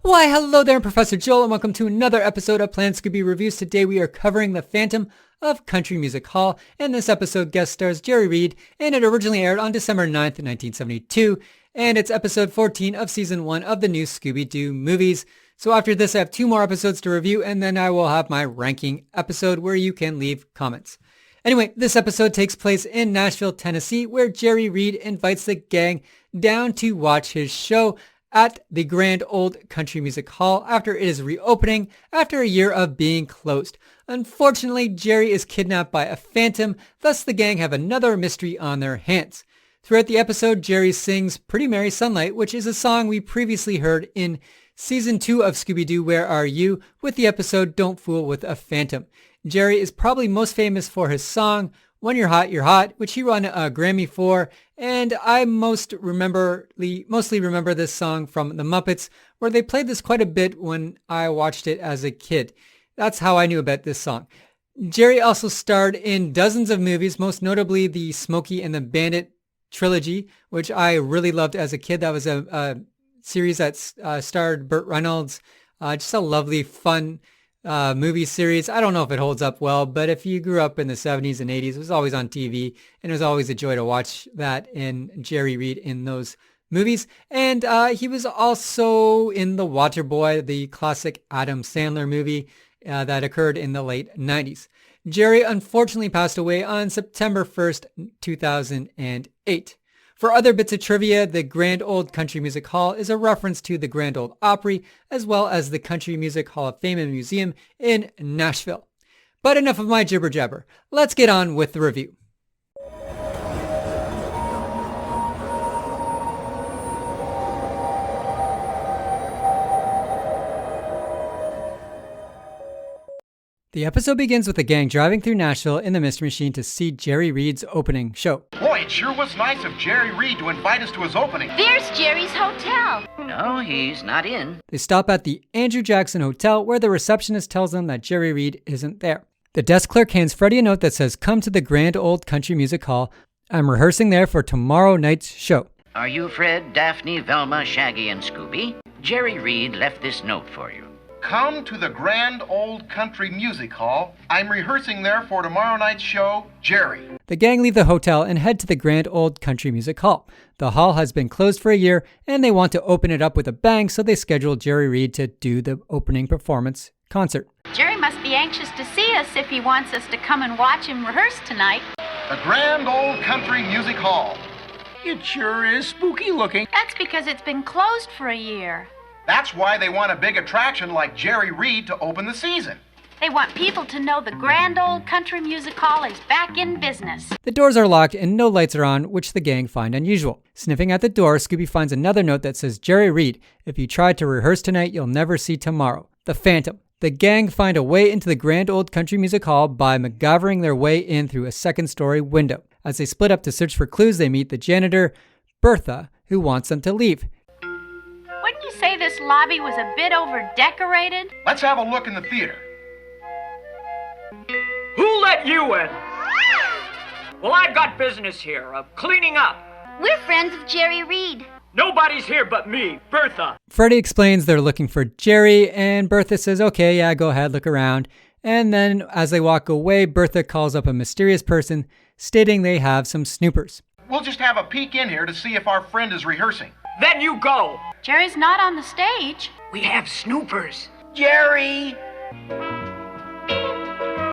Why, hello there, I'm Professor Joel, and welcome to another episode of Planet Scooby Reviews. Today we are covering The Phantom of Country Music Hall, and this episode guest stars Jerry Reed, and it originally aired on December 9th, 1972, and it's episode 14 of season 1 of the new Scooby-Doo movies. So after this, I have 2 more episodes to review, and then I will have my ranking episode where you can leave comments. Anyway, this episode takes place in Nashville, Tennessee, where Jerry Reed invites the gang down to watch his show at the Grand Old Country Music Hall after it is reopening after a year of being closed. Unfortunately, Jerry is kidnapped by a phantom, thus the gang have another mystery on their hands. Throughout the episode, Jerry sings Pretty Mary Sunlight, which is a song we previously heard in Season 2 of Scooby-Doo Where Are You with the episode Don't Fool with a Phantom. Jerry is probably most famous for his song When You're Hot, which he won a Grammy for, and I mostly remember this song from the Muppets, where they played this quite a bit when I watched it as a kid. That's how I knew about this song. Jerry also starred in dozens of movies, most notably the Smokey and the Bandit trilogy, which I really loved as a kid. That was a series that starred Burt Reynolds. Just a lovely, fun movie series. I don't know if it holds up well, but if you grew up in the 70s and 80s, it was always on TV, and it was always a joy to watch that in Jerry Reed in those movies. And he was also in the Waterboy, the classic Adam Sandler movie that occurred in the late 90s. Jerry unfortunately passed away on September 1st, 2008. For other bits of trivia, the Grand Old Country Music Hall is a reference to the Grand Ole Opry, as well as the Country Music Hall of Fame and Museum in Nashville. But enough of my jibber jabber. Let's get on with the review. The episode begins with the gang driving through Nashville in the Mystery Machine to see Jerry Reed's opening show. Boy, it sure was nice of Jerry Reed to invite us to his opening. There's Jerry's hotel. No, he's not in. They stop at the Andrew Jackson Hotel, where the receptionist tells them that Jerry Reed isn't there. The desk clerk hands Freddie a note that says, "Come to the Grand Old Country Music Hall. I'm rehearsing there for tomorrow night's show." Are you Fred, Daphne, Velma, Shaggy, and Scooby? Jerry Reed left this note for you. Come to the Grand Old Country Music Hall. I'm rehearsing there for tomorrow night's show, Jerry. The gang leave the hotel and head to the Grand Old Country Music Hall. The hall has been closed for a year, and they want to open it up with a bang, so they schedule Jerry Reed to do the opening performance concert. Jerry must be anxious to see us if he wants us to come and watch him rehearse tonight. The Grand Old Country Music Hall. It sure is spooky looking. That's because it's been closed for a year. That's why they want a big attraction like Jerry Reed to open the season. They want people to know the Grand Old Country Music Hall is back in business. The doors are locked and no lights are on, which the gang find unusual. Sniffing at the door, Scooby finds another note that says, "Jerry Reed, if you try to rehearse tonight, you'll never see tomorrow." The Phantom. The gang find a way into the Grand Old Country Music Hall by MacGyvering their way in through a second-story window. As they split up to search for clues, they meet the janitor, Bertha, who wants them to leave. Wouldn't you say this lobby was a bit over-decorated? Let's have a look in the theater. Who let you in? Well, I've got business here of cleaning up. We're friends of Jerry Reed. Nobody's here but me, Bertha. Freddie explains they're looking for Jerry, and Bertha says, "Okay, yeah, go ahead, look around." And then as they walk away, Bertha calls up a mysterious person, stating they have some snoopers. We'll just have a peek in here to see if our friend is rehearsing. Then you go. Jerry's not on the stage. We have snoopers. Jerry!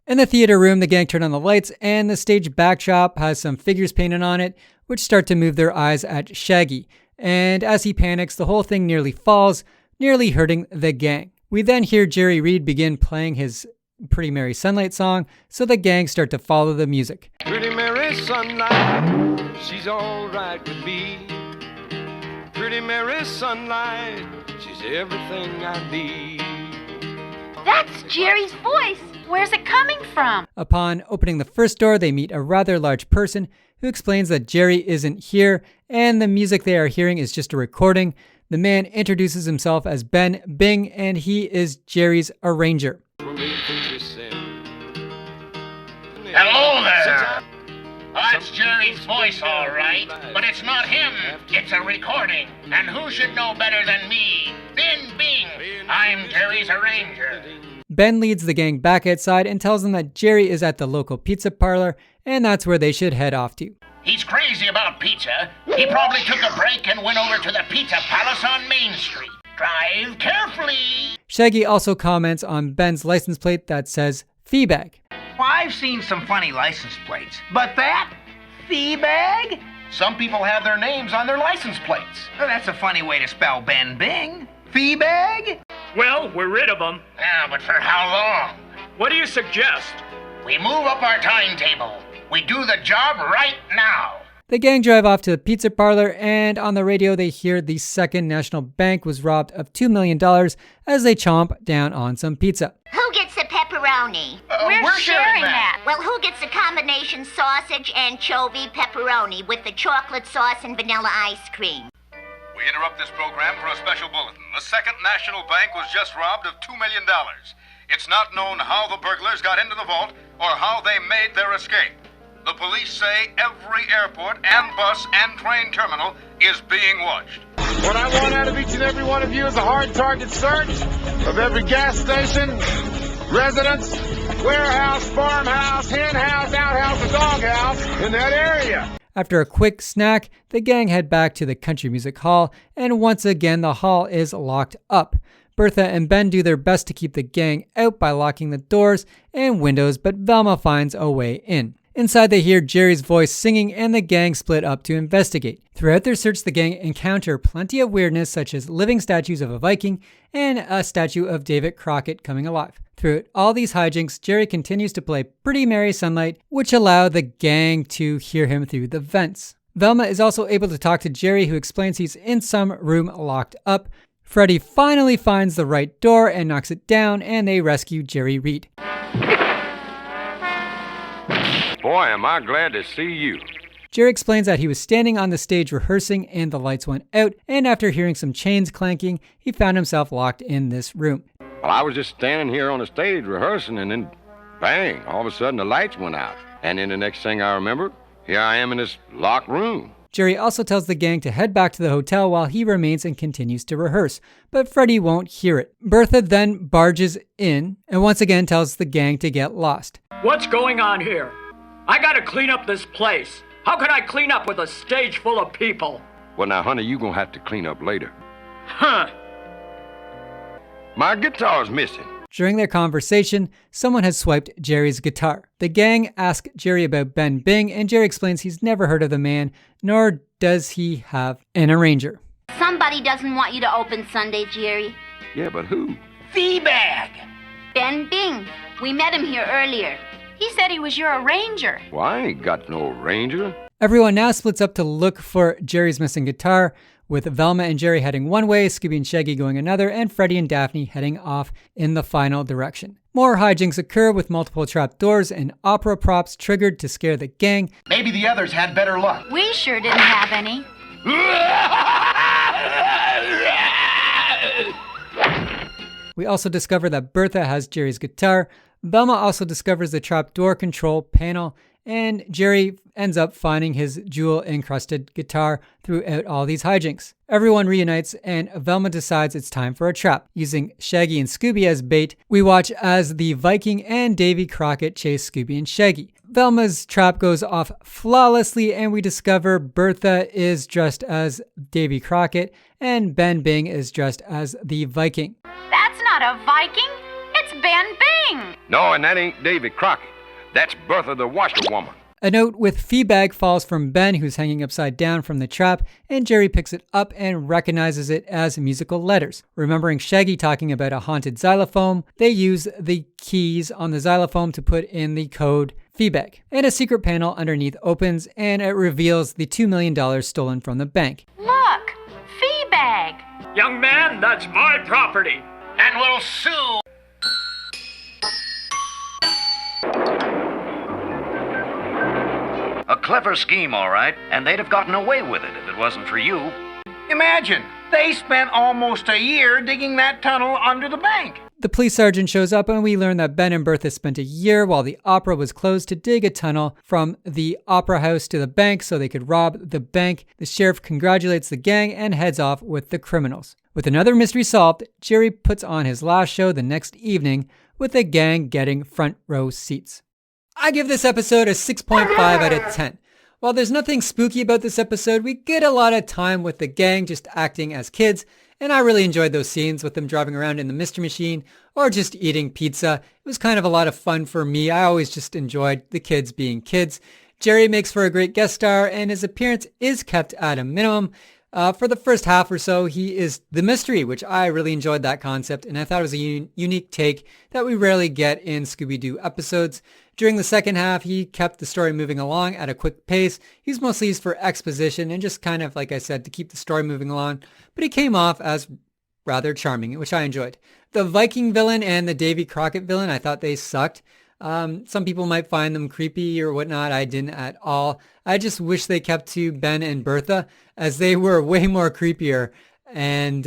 In the theater room, the gang turn on the lights, and the stage backdrop has some figures painted on it, which start to move their eyes at Shaggy. And as he panics, the whole thing nearly falls, nearly hurting the gang. We then hear Jerry Reed begin playing his Pretty Mary Sunlight song, so the gang start to follow the music. Pretty Mary Sunlight, she's all right with me. Pretty Mary Sunlight, she's everything I need. That's Jerry's voice. Where's it coming from? Upon opening the first door, they meet a rather large person who explains that Jerry isn't here, and the music they are hearing is just a recording. The man introduces himself as Ben Bing, and he is Jerry's arranger. Hello there. That's Jerry's voice, all right, but it's not him. It's a recording. And who should know better than me? Ben Bing, I'm Jerry's arranger. Ben leads the gang back outside and tells them that Jerry is at the local pizza parlor, and that's where they should head off to. He's crazy about pizza. He probably took a break and went over to the Pizza Palace on Main Street. Drive carefully. Shaggy also comments on Ben's license plate that says Feebag. Well, I've seen some funny license plates, but that? Feebag? Some people have their names on their license plates. Well, that's a funny way to spell Ben Bing. Feebag? Well, we're rid of them. Yeah, but for how long? What do you suggest? We move up our timetable. We do the job right now. The gang drive off to the pizza parlor, and on the radio they hear the Second National Bank was robbed of $2 million as they chomp down on some pizza. Who gets the pepperoni? We're sharing that. Well, who gets the combination sausage, anchovy, pepperoni with the chocolate sauce and vanilla ice cream? We interrupt this program for a special bulletin. The Second National Bank was just robbed of $2 million. It's not known how the burglars got into the vault or how they made their escape. The police say every airport and bus and train terminal is being watched. What I want out of each and every one of you is a hard target search of every gas station, residence, warehouse, farmhouse, hen house, outhouse, and doghouse in that area. After a quick snack, the gang head back to the Country Music Hall, and once again the hall is locked up. Bertha and Ben do their best to keep the gang out by locking the doors and windows, but Velma finds a way in. Inside they hear Jerry's voice singing, and the gang split up to investigate. Throughout their search, the gang encounter plenty of weirdness, such as living statues of a Viking and a statue of David Crockett coming alive. Throughout all these hijinks, Jerry continues to play Pretty Mary Sunlight, which allow the gang to hear him through the vents. Velma is also able to talk to Jerry, who explains he's in some room locked up. Freddy finally finds the right door and knocks it down, and they rescue Jerry Reed. Boy, am I glad to see you. Jerry explains that he was standing on the stage rehearsing and the lights went out, and after hearing some chains clanking, he found himself locked in this room. Well, I was just standing here on the stage rehearsing, and then bang, all of a sudden the lights went out. And then the next thing I remember, here I am in this locked room. Jerry also tells the gang to head back to the hotel while he remains and continues to rehearse, but Freddy won't hear it. Bertha then barges in and once again tells the gang to get lost. What's going on here? I gotta clean up this place. How can I clean up with a stage full of people? Well, now, honey, you gonna have to clean up later. Huh. My guitar's missing. During their conversation, someone has swiped Jerry's guitar. The gang ask Jerry about Ben Bing, and Jerry explains he's never heard of the man, nor does he have an arranger. Somebody doesn't want you to open Sunday, Jerry. Yeah, but who? Feebag. Ben Bing. We met him here earlier. He said he was your arranger. Well, I ain't got no arranger. Everyone now splits up to look for Jerry's missing guitar, with Velma and Jerry heading one way, Scooby and Shaggy going another, and Freddy and Daphne heading off in the final direction. More hijinks occur with multiple trapdoors and opera props triggered to scare the gang. Maybe the others had better luck. We sure didn't have any. We also discover that Bertha has Jerry's guitar. Velma also discovers the trapdoor control panel, and Jerry ends up finding his jewel-encrusted guitar throughout all these hijinks. Everyone reunites, and Velma decides it's time for a trap. Using Shaggy and Scooby as bait, we watch as the Viking and Davy Crockett chase Scooby and Shaggy. Velma's trap goes off flawlessly, and we discover Bertha is dressed as Davy Crockett, and Ben Bing is dressed as the Viking. That's not a Viking. It's Ben Bing. No, and that ain't Davy Crockett. That's Bertha the washerwoman. A note with Feebag falls from Ben, who's hanging upside down from the trap, and Jerry picks it up and recognizes it as musical letters. Remembering Shaggy talking about a haunted xylophone, they use the keys on the xylophone to put in the code Feebag. And a secret panel underneath opens, and it reveals the $2 million stolen from the bank. Look, Feebag. Young man, that's my property. And we'll sue. A clever scheme, all right, and they'd have gotten away with it if it wasn't for you. Imagine, they spent almost a year digging that tunnel under the bank. The police sergeant shows up, and we learn that Ben and Bertha spent a year while the opera was closed to dig a tunnel from the opera house to the bank so they could rob the bank. The sheriff congratulates the gang and heads off with the criminals. With another mystery solved, Jerry puts on his last show the next evening with the gang getting front row seats. I give this episode a 6.5 out of 10. While there's nothing spooky about this episode, we get a lot of time with the gang just acting as kids, and I really enjoyed those scenes with them driving around in the Mystery Machine or just eating pizza. It was kind of a lot of fun for me. I always just enjoyed the kids being kids. Jerry makes for a great guest star, and his appearance is kept at a minimum. For the first half or so, he is the mystery, which I really enjoyed that concept, and I thought it was a unique take that we rarely get in Scooby-Doo episodes. During the second half, he kept the story moving along at a quick pace. He's mostly used for exposition and just kind of, like I said, to keep the story moving along, but he came off as rather charming, which I enjoyed. The Viking villain and the Davy Crockett villain, I thought they sucked. Some people might find them creepy or whatnot. I didn't at all. I just wish they kept to Ben and Bertha, as they were way more creepier and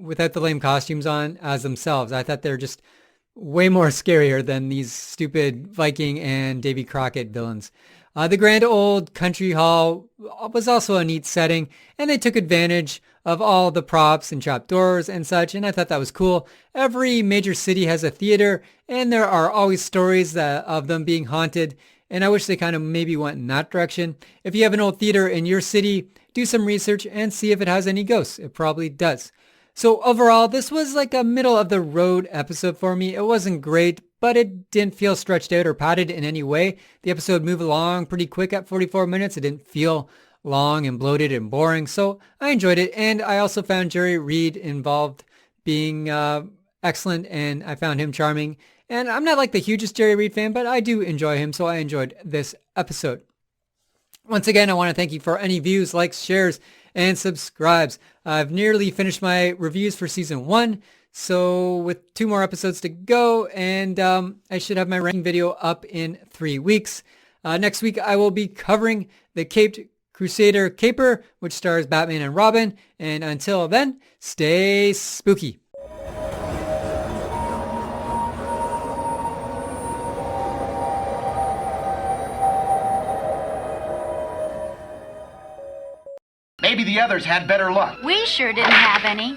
without the lame costumes on as themselves. I thought they're just way more scarier than these stupid Viking and Davy Crockett villains. The grand old country hall was also a neat setting, and they took advantage of all the props and trapdoors and such, and I thought that was cool. Every major city has a theater, and there are always stories of them being haunted, and I wish they kind of maybe went in that direction. If you have an old theater in your city, do some research and see if it has any ghosts. It probably does. So overall, this was like a middle of the road episode for me. It wasn't great, but it didn't feel stretched out or padded in any way. The episode moved along pretty quick at 44 minutes. It didn't feel long and bloated and boring, so I enjoyed it. And I also found Jerry Reed involved being excellent, and I found him charming. And I'm not like the hugest Jerry Reed fan, but I do enjoy him, so I enjoyed this episode. Once again, I want to thank you for any views, likes, shares, and subscribes. I've nearly finished my reviews for season 1, so with 2 more episodes to go, and I should have my ranking video up in 3 weeks. Next week, I will be covering the Caped Crusader Caper, which stars Batman and Robin, and until then, stay spooky. Maybe the others had better luck. We sure didn't have any.